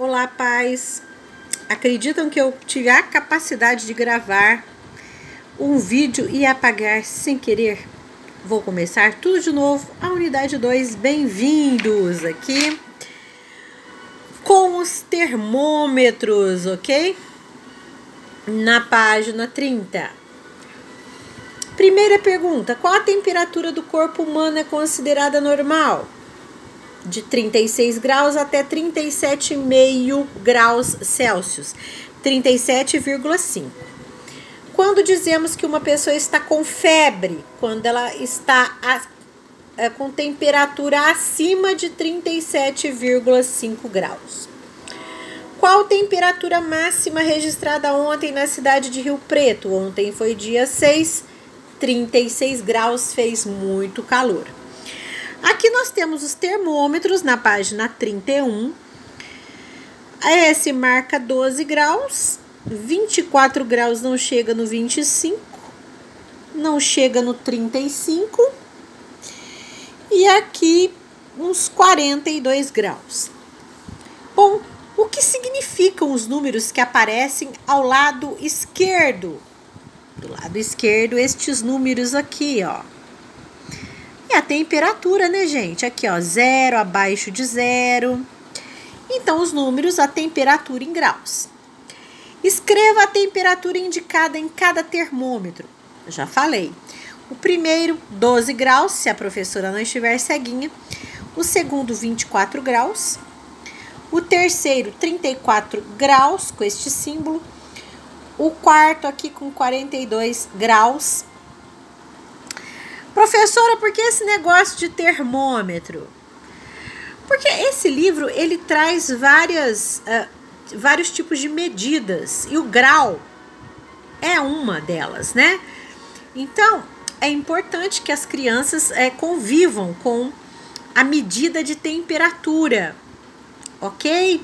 Olá, pais. Acreditam que eu tive a capacidade de gravar um vídeo e apagar sem querer? Vou começar tudo de novo, a unidade 2. Bem-vindos aqui com os termômetros, ok? Na página 30. Primeira pergunta: qual a temperatura do corpo humano é considerada normal? De 36 graus até 37,5 graus Celsius, 37,5. Quando dizemos que uma pessoa está com febre, quando ela está com temperatura acima de 37,5 graus. Qual temperatura máxima registrada ontem na cidade de Rio Preto? Ontem foi dia 6, 36 graus, fez muito calor. Aqui nós temos os termômetros na página 31. Esse marca 12 graus, 24 graus não chega no 25, não chega no 35 e aqui uns 42 graus. Bom, o que significam os números que aparecem ao lado esquerdo? Do lado esquerdo, estes números aqui, ó. E a temperatura, né, gente? Aqui, ó, 0, abaixo de 0. Então, os números, a temperatura em graus. Escreva a temperatura indicada em cada termômetro. Eu já falei. O primeiro, 12 graus, se a professora não estiver ceguinha. O segundo, 24 graus. O terceiro, 34 graus, com este símbolo. O quarto aqui com 42 graus. Professora, por que esse negócio de termômetro? Porque esse livro, ele traz vários tipos de medidas, e o grau é uma delas, né? Então, é importante que as crianças convivam com a medida de temperatura, ok?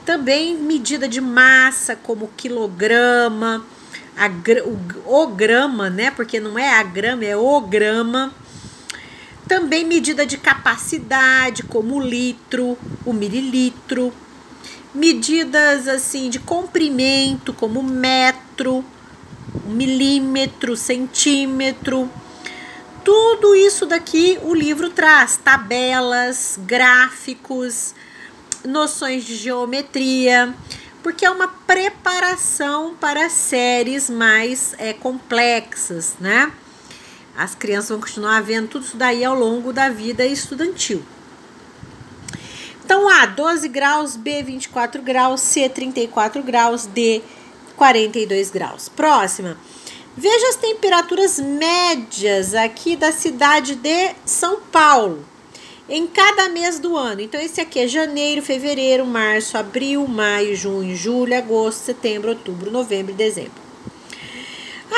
Também medida de massa, como quilograma, o grama, né? Porque não é a grama, é o grama. Também medida de capacidade, como o litro, o mililitro. Medidas assim de comprimento, como metro, milímetro, centímetro. Tudo isso daqui o livro traz. Tabelas, gráficos, noções de geometria, porque é uma preparação para séries mais complexas, né? As crianças vão continuar vendo tudo isso daí ao longo da vida estudantil. Então, A, 12 graus, B, 24 graus, C, 34 graus, D, 42 graus. Próxima. Veja as temperaturas médias aqui da cidade de São Paulo em cada mês do ano. Então, esse aqui é janeiro, fevereiro, março, abril, maio, junho, julho, agosto, setembro, outubro, novembro e dezembro.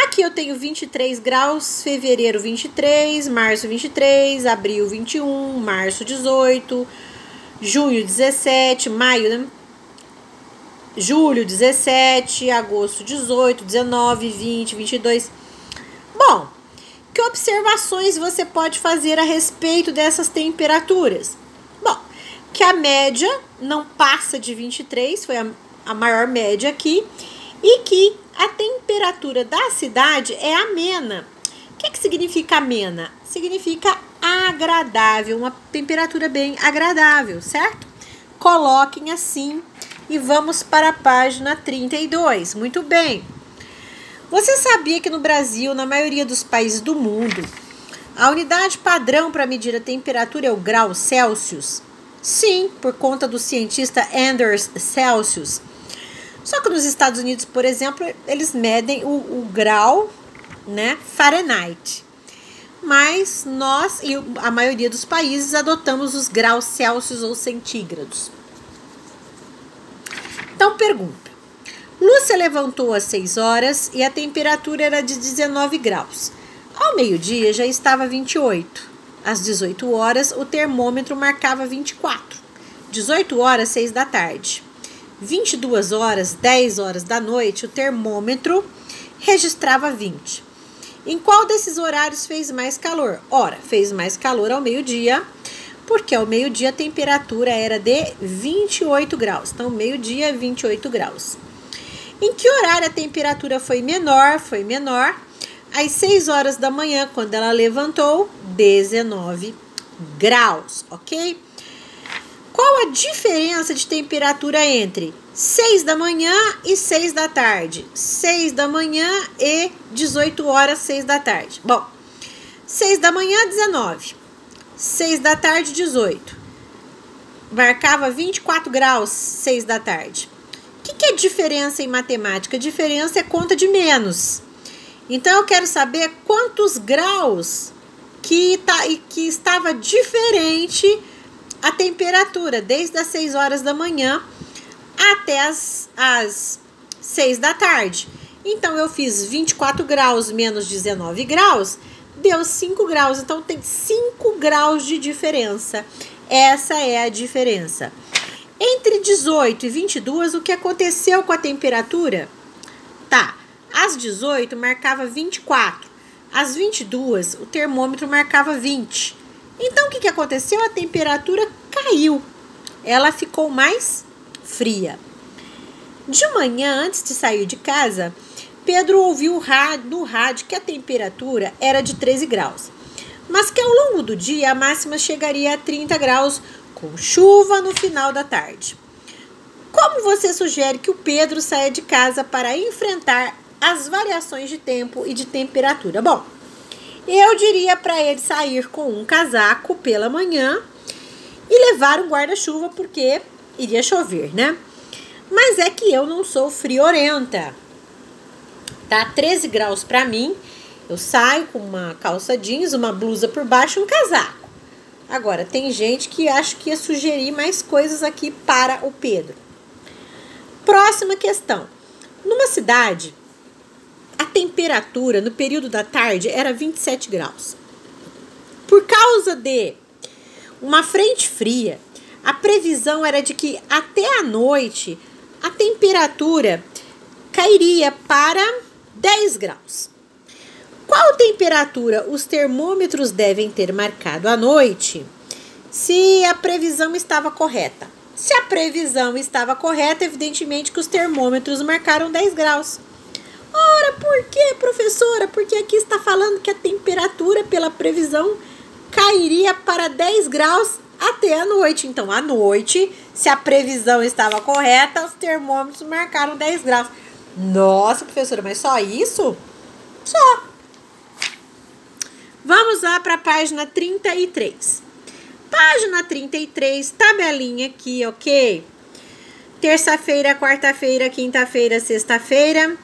Aqui eu tenho 23 graus, fevereiro 23, março 23, abril 21, março 18, junho 17, maio, né? Julho 17, agosto 18, 19, 20, 22. Bom, que observações você pode fazer a respeito dessas temperaturas? Bom, que a média não passa de 23, foi a maior média aqui, e que a temperatura da cidade é amena. O que significa amena? Significa agradável, uma temperatura bem agradável, certo? Coloquem assim e vamos para a página 32. Muito bem. Você sabia que no Brasil, na maioria dos países do mundo, a unidade padrão para medir a temperatura é o grau Celsius? Sim, por conta do cientista Anders Celsius. Só que nos Estados Unidos, por exemplo, eles medem o grau, né, Fahrenheit. Mas nós e a maioria dos países adotamos os graus Celsius ou centígrados. Então, pergunta. Lúcia levantou às 6 horas e a temperatura era de 19 graus. Ao meio-dia já estava 28. Às 18 horas o termômetro marcava 24. 18 horas, 6 da tarde. 22 horas, 10 horas da noite, o termômetro registrava 20. Em qual desses horários fez mais calor? Ora, fez mais calor ao meio-dia, Porque ao meio-dia a temperatura era de 28 graus. Então, meio-dia, 28 graus. Em que horário a temperatura foi menor? Foi menor às 6 horas da manhã, quando ela levantou, 19 graus, ok? Qual a diferença de temperatura entre 6 da manhã e 6 da tarde? 6 da manhã e 18 horas, 6 da tarde. Bom, 6 da manhã, 19. 6 da tarde, 18. Marcava 24 graus, 6 da tarde. O que é diferença em matemática? Diferença é conta de menos. Então, eu quero saber quantos graus que estava diferente a temperatura, desde as 6 horas da manhã até as 6 da tarde. Então, eu fiz 24 graus menos 19 graus, deu 5 graus. Então, tem 5 graus de diferença. Essa é a diferença. Entre 18 e 22, o que aconteceu com a temperatura? Tá, às 18 marcava 24. Às 22, o termômetro marcava 20. Então, o que aconteceu? A temperatura caiu. Ela ficou mais fria. De manhã, antes de sair de casa, Pedro ouviu no rádio que a temperatura era de 13 graus. Mas que ao longo do dia, a máxima chegaria a 30 graus, com chuva no final da tarde. Como você sugere que o Pedro saia de casa para enfrentar as variações de tempo e de temperatura? Bom, eu diria para ele sair com um casaco pela manhã e levar um guarda-chuva porque iria chover, né? Mas é que eu não sou friorenta. Tá 13 graus para mim, eu saio com uma calça jeans, uma blusa por baixo e um casaco. Agora, tem gente que acha que ia sugerir mais coisas aqui para o Pedro. Próxima questão. Numa cidade, a temperatura no período da tarde era 27 graus. Por causa de uma frente fria, a previsão era de que até a noite a temperatura cairia para 10 graus. Qual temperatura os termômetros devem ter marcado à noite se a previsão estava correta? Se a previsão estava correta, evidentemente que os termômetros marcaram 10 graus. Ora, por quê, professora? Porque aqui está falando que a temperatura, pela previsão, cairia para 10 graus até a noite. Então, à noite, se a previsão estava correta, os termômetros marcaram 10 graus. Nossa, professora, mas só isso? Só. Vamos lá para a página 33. Página 33, tabelinha aqui, ok? Terça-feira, quarta-feira, quinta-feira, sexta-feira.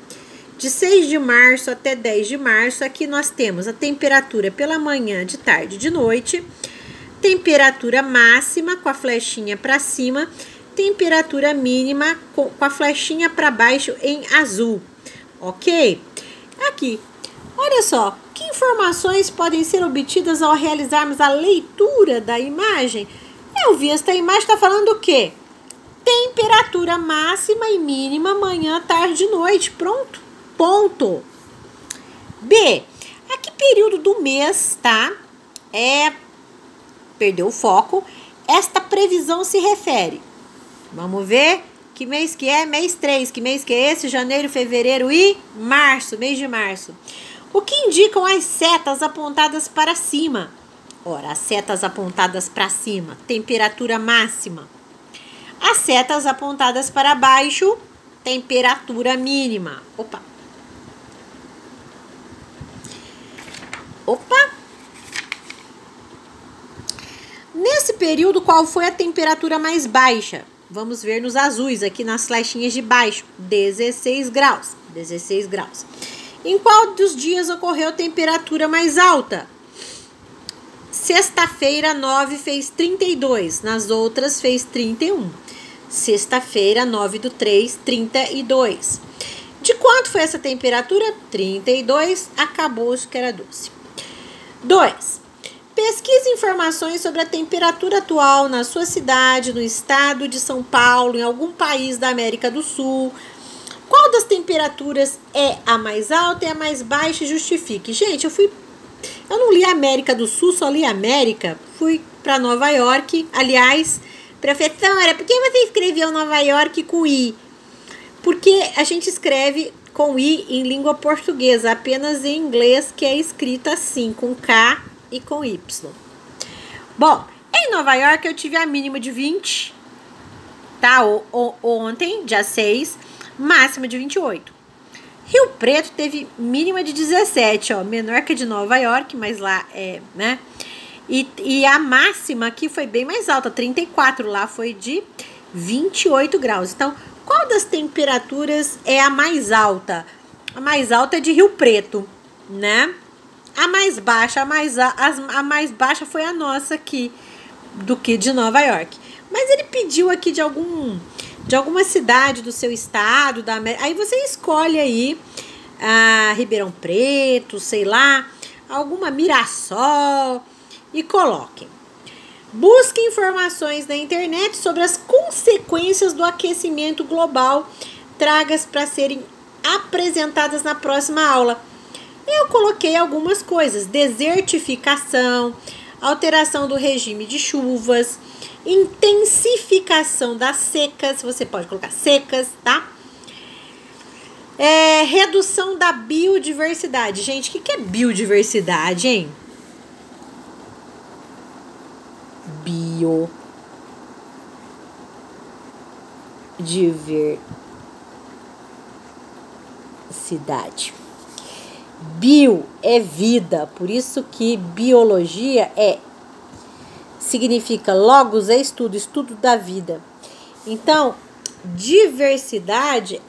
De 6 de março até 10 de março, aqui nós temos a temperatura pela manhã, de tarde e de noite. Temperatura máxima com a flechinha para cima. Temperatura mínima com a flechinha para baixo em azul, ok? Aqui, olha só. Que informações podem ser obtidas ao realizarmos a leitura da imagem? Eu vi esta imagem, está falando o quê? Temperatura máxima e mínima manhã, tarde e noite. Pronto. Ponto. B. A que período do mês, tá? Perdeu o foco. Esta previsão se refere. Vamos ver que mês que é? Mês 3. Que mês que é esse? Janeiro, fevereiro e março. Mês de março. O que indicam as setas apontadas para cima? Ora, as setas apontadas para cima, temperatura máxima. As setas apontadas para baixo, temperatura mínima. Opa! Nesse período, qual foi a temperatura mais baixa? Vamos ver nos azuis, aqui nas flechinhas de baixo. 16 graus. 16 graus. Em qual dos dias ocorreu a temperatura mais alta? Sexta-feira, 9 fez 32. Nas outras, fez 31. Sexta-feira, 9/3, 32. De quanto foi essa temperatura? 32. Acabou, acho que era 12. 2. Pesquise informações sobre a temperatura atual na sua cidade, no estado de São Paulo, em algum país da América do Sul. Qual das temperaturas é a mais alta e a mais baixa? Justifique. Gente, Eu não li América do Sul, só li América. Fui para Nova York. Aliás, professora, por que você escreveu Nova York com I? Porque a gente escreve com I em língua portuguesa, apenas em inglês que é escrito assim, com K e com Y. Bom, em Nova York eu tive a mínima de 20, tá? Ontem, dia 6, máxima de 28. Rio Preto teve mínima de 17, ó, menor que a de Nova York, mas lá é, né? E a máxima aqui foi bem mais alta, 34, lá foi de 28 graus. Então, qual das temperaturas é a mais alta? A mais alta é de Rio Preto, né? A mais baixa, a mais baixa foi a nossa aqui, do que de Nova York. Mas ele pediu aqui de alguma cidade do seu estado, da América. Aí você escolhe aí Ribeirão Preto, sei lá, alguma Mirassol e coloquem. Busque informações na internet sobre as consequências do aquecimento global, tragas para serem apresentadas na próxima aula. Eu coloquei algumas coisas: desertificação, alteração do regime de chuvas, intensificação das secas, você pode colocar secas, tá? Redução da biodiversidade. Gente, o que é biodiversidade, hein? Biodiversidade. Bio é vida, por isso que biologia significa logos, é estudo da vida. Então, diversidade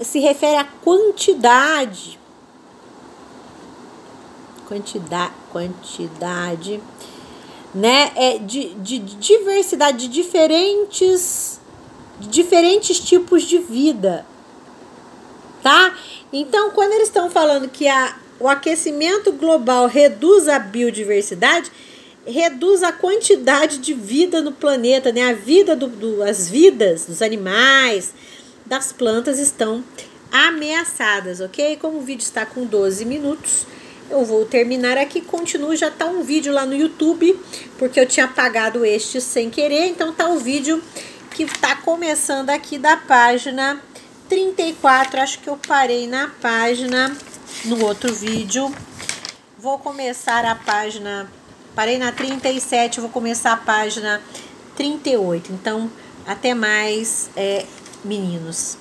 se refere à quantidade, né? De diversidade, de diferentes tipos de vida, tá? Então, quando eles estão falando que o aquecimento global reduz a biodiversidade, reduz a quantidade de vida no planeta, né? A vida as vidas dos animais, das plantas estão ameaçadas, ok? Como o vídeo está com 12 minutos, eu vou terminar aqui, continuo, já tá um vídeo lá no YouTube, porque eu tinha apagado este sem querer, então tá o vídeo que tá começando aqui da página 34, acho que eu parei na página, no outro vídeo, vou começar a página, parei na 37, vou começar a página 38, então até mais, meninos.